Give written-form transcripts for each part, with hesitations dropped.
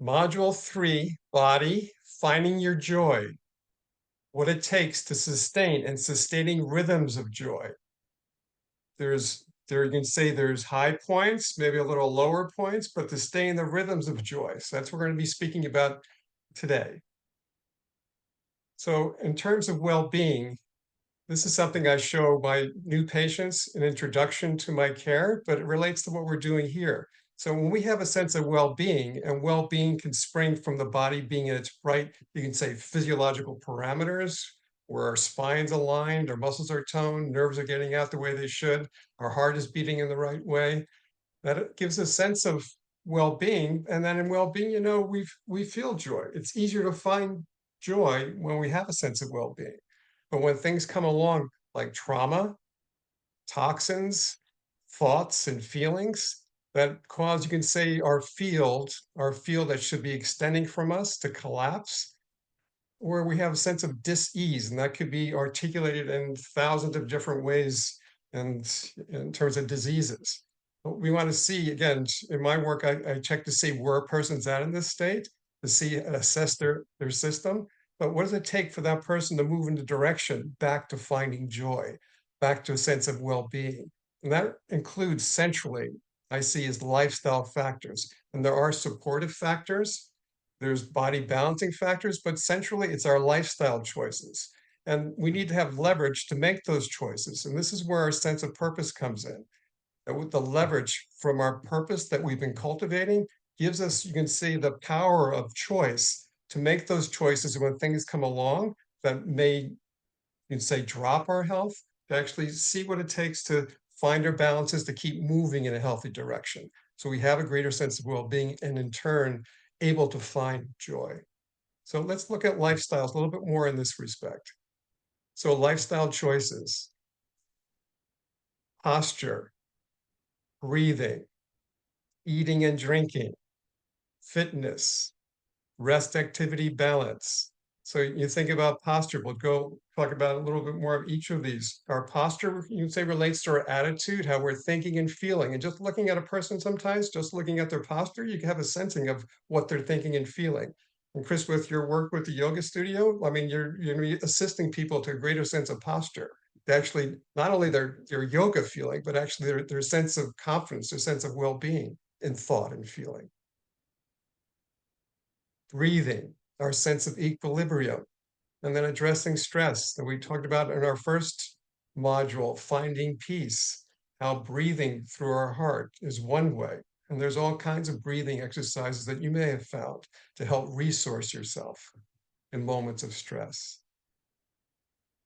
Module 3, Body, Finding Your Joy, what it takes to sustain and sustaining rhythms of joy. There you can say there's high points, maybe a little lower points, but to stay in the rhythms of joy. So that's what we're going to be speaking about today. So in terms of well-being, this is something I show my new patients in introduction to my care, but it relates to what we're doing here. So when we have a sense of well-being, and well-being can spring from the body being in its right, you can say physiological parameters, where our spine's aligned, our muscles are toned, nerves are getting out the way they should, our heart is beating in the right way. That gives a sense of well-being. And then in well-being, we feel joy. It's easier to find joy when we have a sense of well-being. But when things come along like trauma, toxins, thoughts, and feelings that cause, you can say, our field that should be extending from us to collapse, or we have a sense of dis-ease, and that could be articulated in thousands of different ways and in terms of diseases. But we want to see, again, in my work, I check to see where a person's at in this state, to see assess their system. But what does it take for that person to move in the direction back to finding joy, back to a sense of well-being? And that includes centrally, I see, as lifestyle factors. And there are supportive factors, there's body balancing factors, but centrally it's our lifestyle choices. And we need to have leverage to make those choices. And this is where our sense of purpose comes in. And with the leverage from our purpose that we've been cultivating gives us, you can see, the power of choice to make those choices when things come along that may, you can say, drop our health, to actually see what it takes to find our balances to keep moving in a healthy direction. So we have a greater sense of well-being and in turn able to find joy. So let's look at lifestyles a little bit more in this respect. So lifestyle choices, posture, breathing, eating and drinking, fitness, rest activity balance. So you think about posture. We'll go talk about a little bit more of each of these. Our posture, you can say, relates to our attitude, how we're thinking and feeling. And just looking at a person sometimes, just looking at their posture, you can have a sensing of what they're thinking and feeling. And Chris, with your work with the yoga studio, I mean, you're going to be assisting people to a greater sense of posture. They actually, not only their yoga feeling, but actually their sense of confidence, their sense of well-being in thought and feeling. Breathing, our sense of equilibrium, and then addressing stress that we talked about in our first module, finding peace, how breathing through our heart is one way. And there's all kinds of breathing exercises that you may have found to help resource yourself in moments of stress.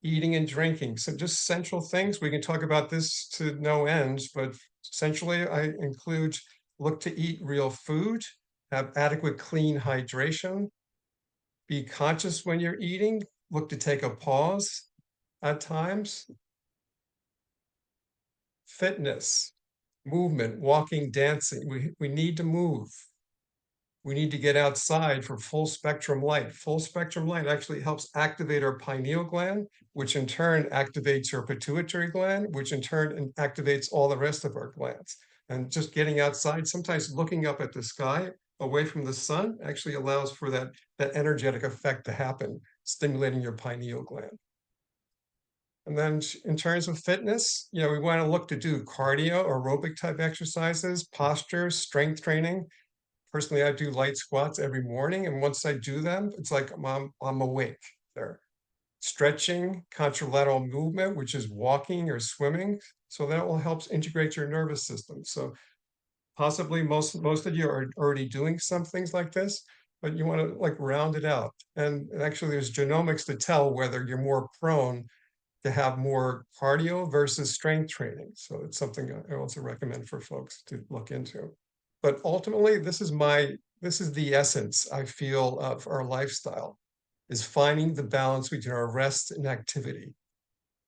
Eating and drinking, so just central things. We can talk about this to no ends, but essentially I include look to eat real food, have adequate clean hydration, be conscious when you're eating, look to take a pause at times. Fitness, movement, walking, dancing. We need to move. We need to get outside for full spectrum light. Full spectrum light actually helps activate our pineal gland, which in turn activates our pituitary gland, which in turn activates all the rest of our glands. And just getting outside, sometimes looking up at the sky away from the sun actually allows for that energetic effect to happen, stimulating your pineal gland. And then in terms of fitness, we want to look to do cardio, aerobic type exercises, posture, strength training. Personally, I do light squats every morning, and once I do them, it's like I'm awake there. Stretching, contralateral movement, which is walking or swimming, so that will help integrate your nervous system. So possibly most of you are already doing some things like this, but you want to like round it out. And actually, there's genomics to tell whether you're more prone to have more cardio versus strength training. So it's something I also recommend for folks to look into. But ultimately, this is the essence, I feel, of our lifestyle, is finding the balance between our rest and activity,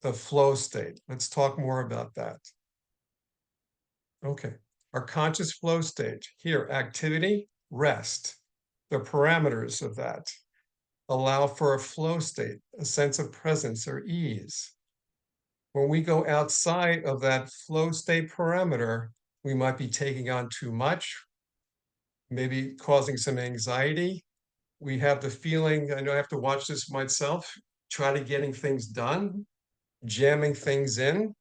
the flow state. Let's talk more about that. Okay, our conscious flow state. Here, activity, rest, the parameters of that allow for a flow state, a sense of presence or ease. When we go outside of that flow state parameter, we might be taking on too much, maybe causing some anxiety. We have the feeling, I know I have to watch this myself, try to getting things done, jamming things in,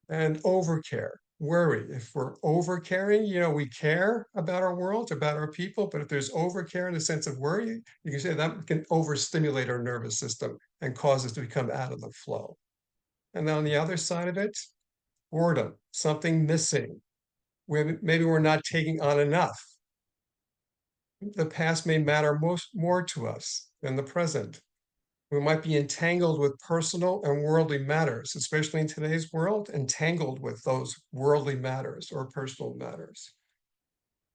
and overcare, worry. If we're overcaring, we care about our world, about our people, but if there's overcare in the sense of worry, you can say that can overstimulate our nervous system and cause us to become out of the flow. And then on the other side of it, boredom, something missing, where maybe we're not taking on enough. The past may matter more to us than the present. We might be entangled with personal and worldly matters, especially in today's world, entangled with those worldly matters or personal matters.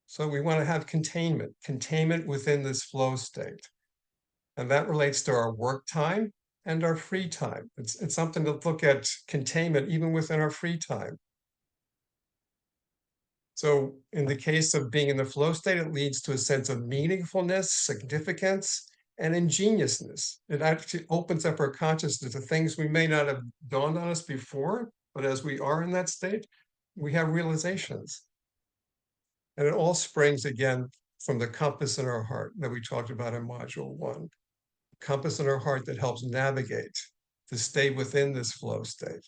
So we want to have containment within this flow state. And that relates to our work time and our free time. It's something to look at containment even within our free time. So in the case of being in the flow state, it leads to a sense of meaningfulness, significance, and ingeniousness. It actually opens up our consciousness to things we may not have dawned on us before, but as we are in that state, we have realizations. And it all springs again from the compass in our heart that we talked about in module 1. Compass in our heart that helps navigate to stay within this flow state.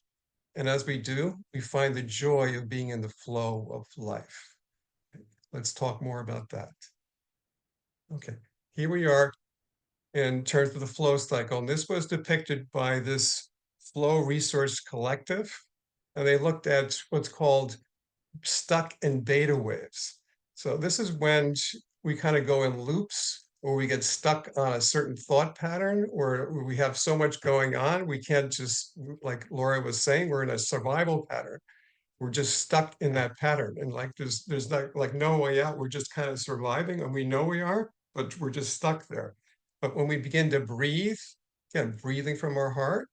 And as we do, we find the joy of being in the flow of life. Let's talk more about that. Okay, here we are in terms of the flow cycle. And this was depicted by this Flow Resource Collective. And they looked at what's called stuck in beta waves. So this is when we kind of go in loops or we get stuck on a certain thought pattern or we have so much going on. We can't just, like Laura was saying, we're in a survival pattern. We're just stuck in that pattern. And like there's like no way out. We're just kind of surviving and we know we are, but we're just stuck there. But when we begin to breathe, again, breathing from our heart,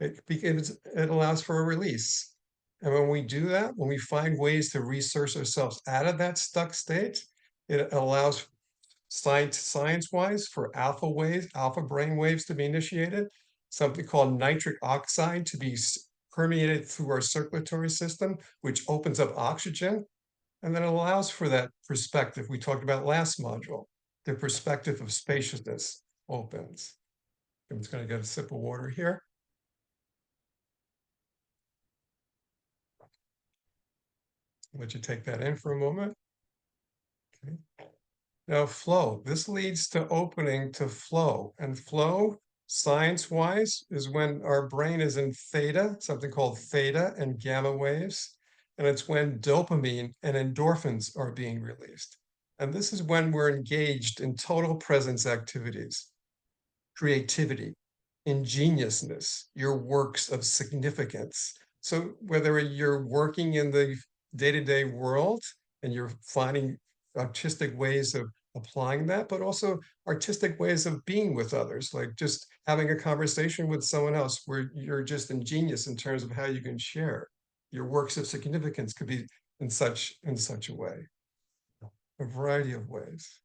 it allows for a release. And when we do that, when we find ways to resource ourselves out of that stuck state, it allows science-wise for alpha brain waves to be initiated, something called nitric oxide to be permeated through our circulatory system, which opens up oxygen, and then allows for that perspective we talked about last module. The perspective of spaciousness opens. I'm just going to get a sip of water here. Let you take that in for a moment. Okay. Now, flow. This leads to opening to flow. And flow, science-wise, is when our brain is in theta, something called theta and gamma waves. And it's when dopamine and endorphins are being released. And this is when we're engaged in total presence activities, creativity, ingeniousness, your works of significance. So whether you're working in the day-to-day world and you're finding artistic ways of applying that, but also artistic ways of being with others, like just having a conversation with someone else where you're just ingenious in terms of how you can share. Your works of significance could be in such a way, a variety of ways.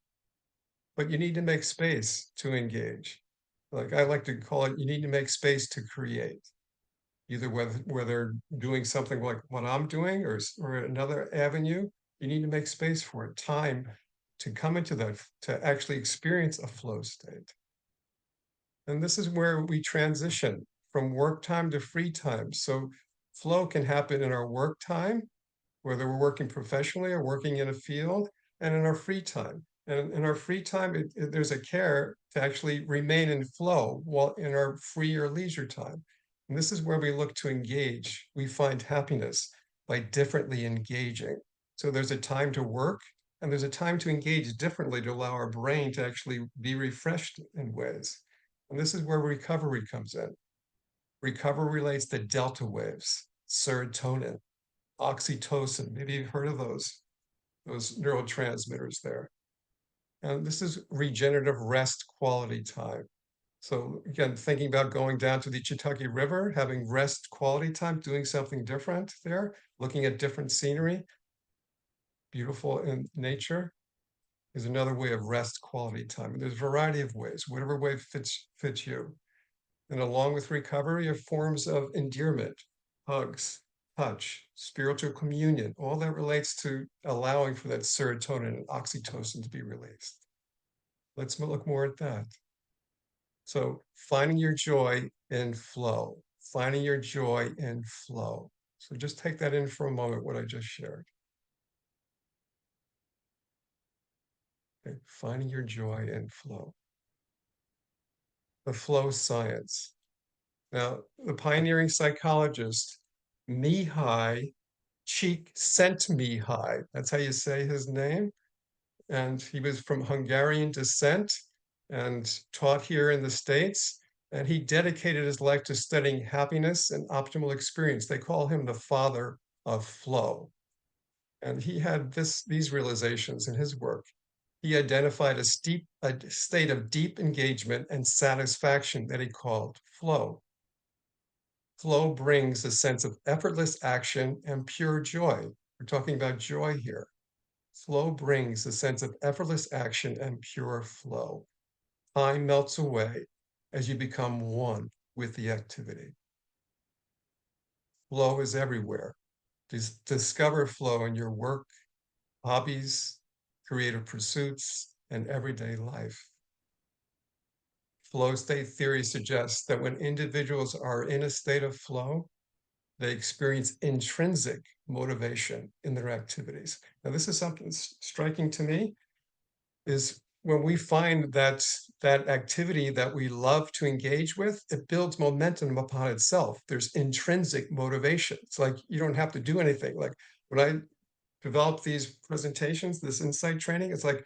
But you need to make space to engage. Like I like to call it, you need to make space to create. Either whether doing something like what I'm doing or another avenue, you need to make space for it, time to come into that, to actually experience a flow state. And this is where we transition from work time to free time. So flow can happen in our work time, whether we're working professionally or working in a field, and in our free time. And in our free time, there's a care to actually remain in flow while in our free or leisure time. And this is where we look to engage. We find happiness by differently engaging. So there's a time to work and there's a time to engage differently to allow our brain to actually be refreshed in ways. And this is where recovery comes in. Recovery relates to delta waves, serotonin, oxytocin. Maybe you've heard of those neurotransmitters there. And this is regenerative rest quality time. So again, thinking about going down to the Kentucky River, having rest quality time, doing something different there, looking at different scenery, beautiful in nature, is another way of rest quality time. And there's a variety of ways, whatever way fits you. And along with recovery are forms of endearment, hugs, touch, spiritual communion, all that relates to allowing for that serotonin and oxytocin to be released. Let's look more at that. So finding your joy in flow, finding your joy in flow. So just take that in for a moment, what I just shared. Okay, finding your joy in flow. The flow science. Now, the pioneering psychologist, Mihai Csikszentmihalyi, that's how you say his name, and he was from Hungarian descent and taught here in the States. And he dedicated his life to studying happiness and optimal experience. They call him the father of flow. And he had these realizations in his work. He identified a state of deep engagement and satisfaction that he called flow. Flow brings a sense of effortless action and pure joy. We're talking about joy here. Flow brings a sense of effortless action and pure flow. Time melts away as you become one with the activity. Flow is everywhere. Discover flow in your work, hobbies, creative pursuits, and everyday life. Flow state theory suggests that when individuals are in a state of flow, they experience intrinsic motivation in their activities. Now, this is something striking to me, is when we find that activity that we love to engage with, it builds momentum upon itself. There's intrinsic motivation. It's like you don't have to do anything. Like when I develop these presentations, this insight training, it's like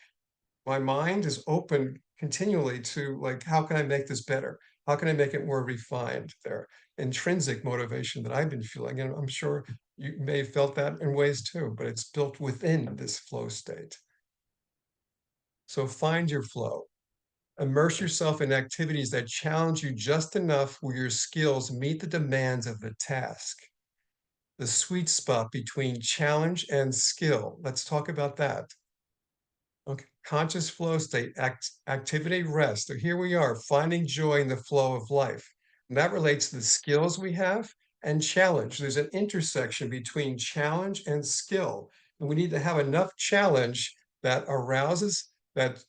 my mind is open continually to like, how can I make this better? How can I make it more refined? There, intrinsic motivation that I've been feeling, and I'm sure you may have felt that in ways too, but it's built within this flow state. So find your flow. Immerse yourself in activities that challenge you just enough where your skills meet the demands of the task. The sweet spot between challenge and skill. Let's talk about that. Okay, conscious flow state, activity, rest. So here we are, finding joy in the flow of life. And that relates to the skills we have and challenge. There's an intersection between challenge and skill. And we need to have enough challenge that arouses that.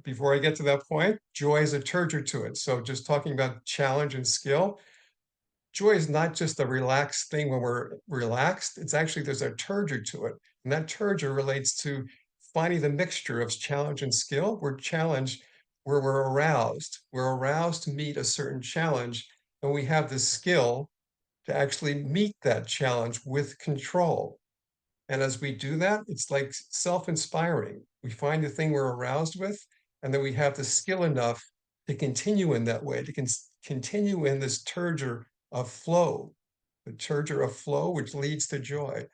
Before I get to that point, joy is a turgor to it. So just talking about challenge and skill, joy is not just a relaxed thing when we're relaxed. It's actually, there's a turgor to it. And that turgor relates to finding the mixture of challenge and skill. We're challenged where we're aroused. We're aroused to meet a certain challenge, and we have the skill to actually meet that challenge with control. And as we do that, it's like self-inspiring. We find the thing we're aroused with, and then we have the skill enough to continue in that way, to continue in this turgor of flow, the turgor of flow, which leads to joy.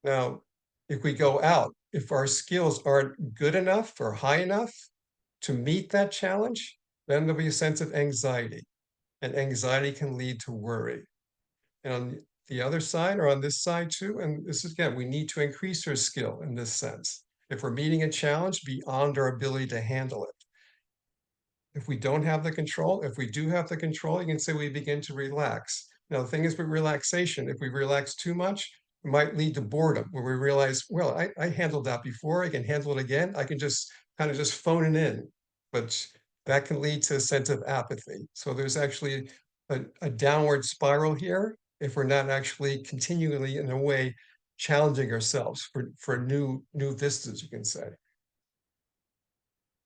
Now, if we go out, if our skills aren't good enough or high enough to meet that challenge, then there'll be a sense of anxiety, and anxiety can lead to worry. And on the other side, or on this side too, and this is again, we need to increase our skill in this sense. If we're meeting a challenge beyond our ability to handle it. If we don't have the control, if we do have the control, you can say we begin to relax. Now, the thing is with relaxation, if we relax too much, it might lead to boredom where we realize, well, I handled that before, I can handle it again. I can just kind of just phone it in, but that can lead to a sense of apathy. So there's actually a downward spiral here if we're not actually continually, in a way, challenging ourselves for new vistas, you can say.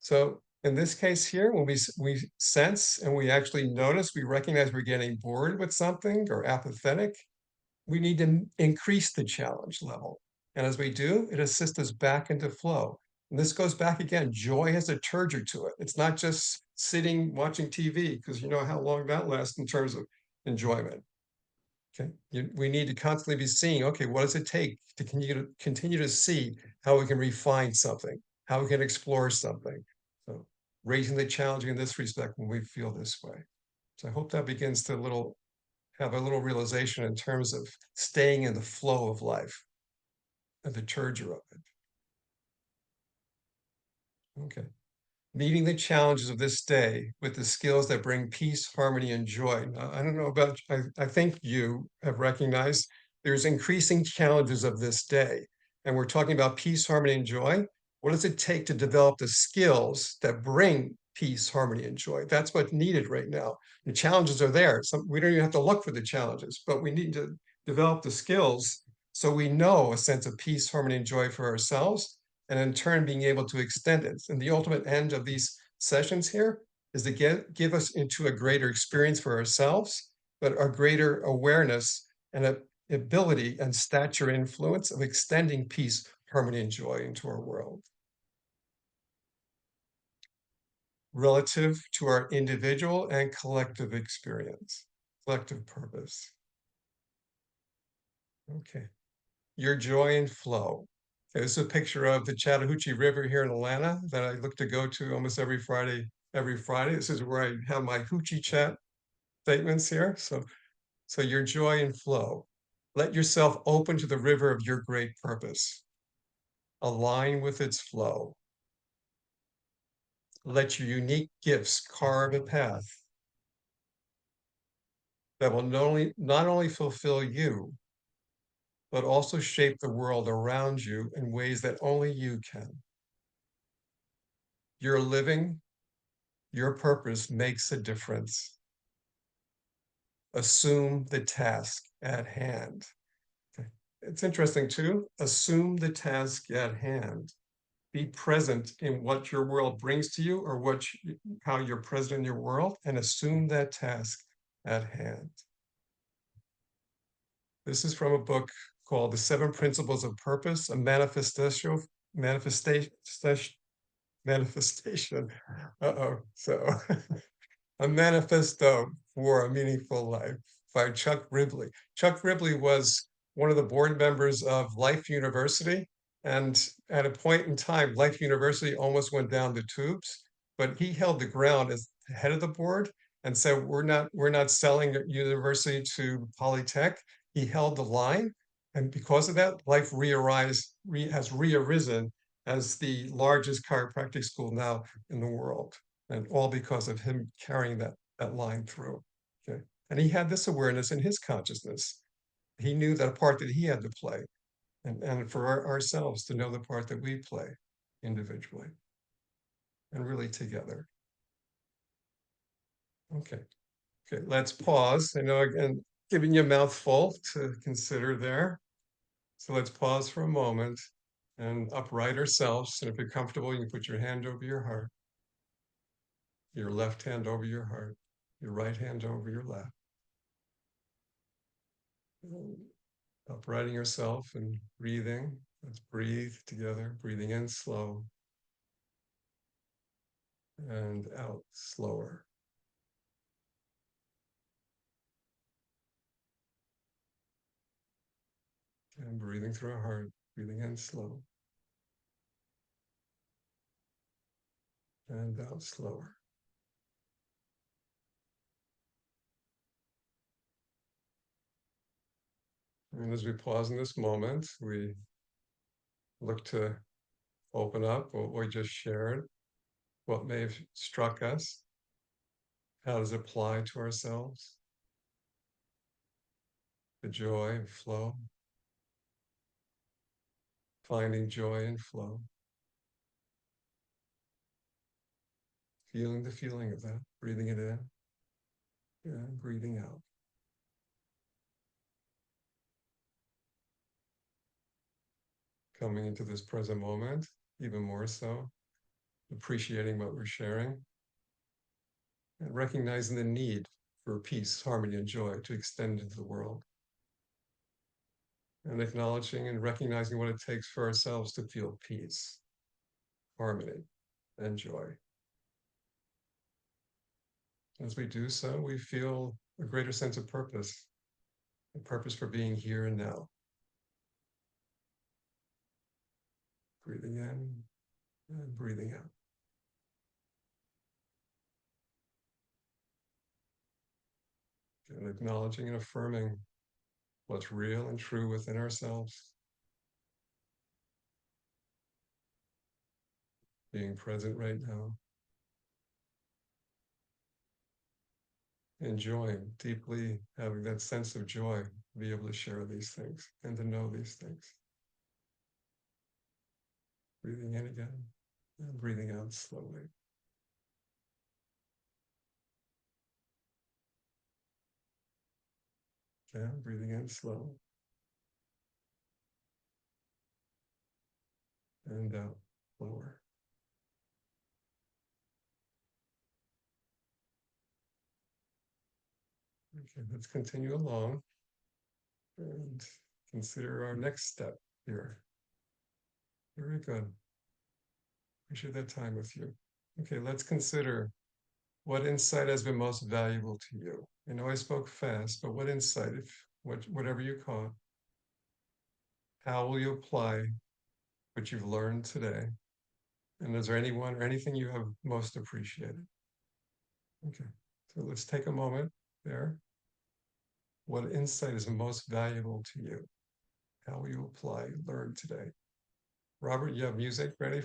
So in this case here, when we sense and we actually notice, we recognize we're getting bored with something or apathetic, we need to increase the challenge level. And as we do, it assists us back into flow. And this goes back again, joy has a turgor to it. It's not just sitting watching TV, because you know how long that lasts in terms of enjoyment. Okay, we need to constantly be seeing, okay, what does it take to continue to see how we can refine something, how we can explore something. So raising the challenge in this respect when we feel this way. So I hope that begins to have a little realization in terms of staying in the flow of life and the turgor of it. Okay. meeting the challenges of this day with the skills that bring peace, harmony, and joy. Now, I don't know about, I think you have recognized there's increasing challenges of this day. And we're talking about peace, harmony, and joy. What does it take to develop the skills that bring peace, harmony, and joy? That's what's needed right now. The challenges are there. We don't even have to look for the challenges, but we need to develop the skills so we know a sense of peace, harmony, and joy for ourselves, and in turn being able to extend it. And the ultimate end of these sessions here is to give us into a greater experience for ourselves, but a greater awareness and a ability and stature influence of extending peace, harmony, and joy into our world. Relative to our individual and collective experience, collective purpose. Okay. Your joy and flow. Okay, this is a picture of the Chattahoochee River here in Atlanta that I look to go to almost every Friday. Every Friday, this is where I have my hoochie chat statements here. So your joy and flow. Let yourself open to the river of your great purpose. Align with its flow. Let your unique gifts carve a path that will not only fulfill you, but also shape the world around you in ways that only you can. Your living, your purpose makes a difference. Assume the task at hand. Okay. It's interesting too. Assume the task at hand. Be present in what your world brings to you, or how you're present in your world, and assume that task at hand. This is from a book called The Seven Principles of Purpose, a manifestation. So A Manifesto for a Meaningful Life by Chuck Ribley. Chuck Ribley was one of the board members of Life University. And at a point in time, Life University almost went down the tubes, but he held the ground as the head of the board and said, we're not selling the university to Polytech. He held the line. And because of that, Life has rearisen as the largest chiropractic school now in the world, and all because of him carrying that line through. Okay. And he had this awareness in his consciousness. He knew that a part that he had to play, and for ourselves to know the part that we play individually and really together. Okay. Okay, let's pause. I know, again, giving you a mouthful to consider there. So let's pause for a moment and upright ourselves. And if you're comfortable, you can put your hand over your heart, your left hand over your heart, your right hand over your left. Uprighting yourself and breathing. Let's breathe together, breathing in slow and out slower. And breathing through our heart, breathing in slow and out slower. And as we pause in this moment, we look to open up what we just shared, what may have struck us, how does it apply to ourselves, the joy and flow, finding joy and flow, feeling the feeling of that, breathing it in and breathing out. Coming into this present moment, even more so, appreciating what we're sharing, and recognizing the need for peace, harmony, and joy to extend into the world. And acknowledging and recognizing what it takes for ourselves to feel peace, harmony, and joy. As we do so, we feel a greater sense of purpose, a purpose for being here and now. Breathing in and breathing out. And acknowledging and affirming what's real and true within ourselves. Being present right now, enjoying, deeply having that sense of joy, to be able to share these things and to know these things. Breathing in again and breathing out slowly. Yeah, breathing in slow and out lower. Okay, let's continue along and consider our next step here. Very good. Appreciate that time with you. Okay, let's consider what insight has been most valuable to you. I know I spoke fast, but what insight, if whatever you call it, how will you apply what you've learned today? And is there anyone or anything you have most appreciated? Okay, so let's take a moment there. What insight is most valuable to you? How will you apply learn today? Robert, you have music ready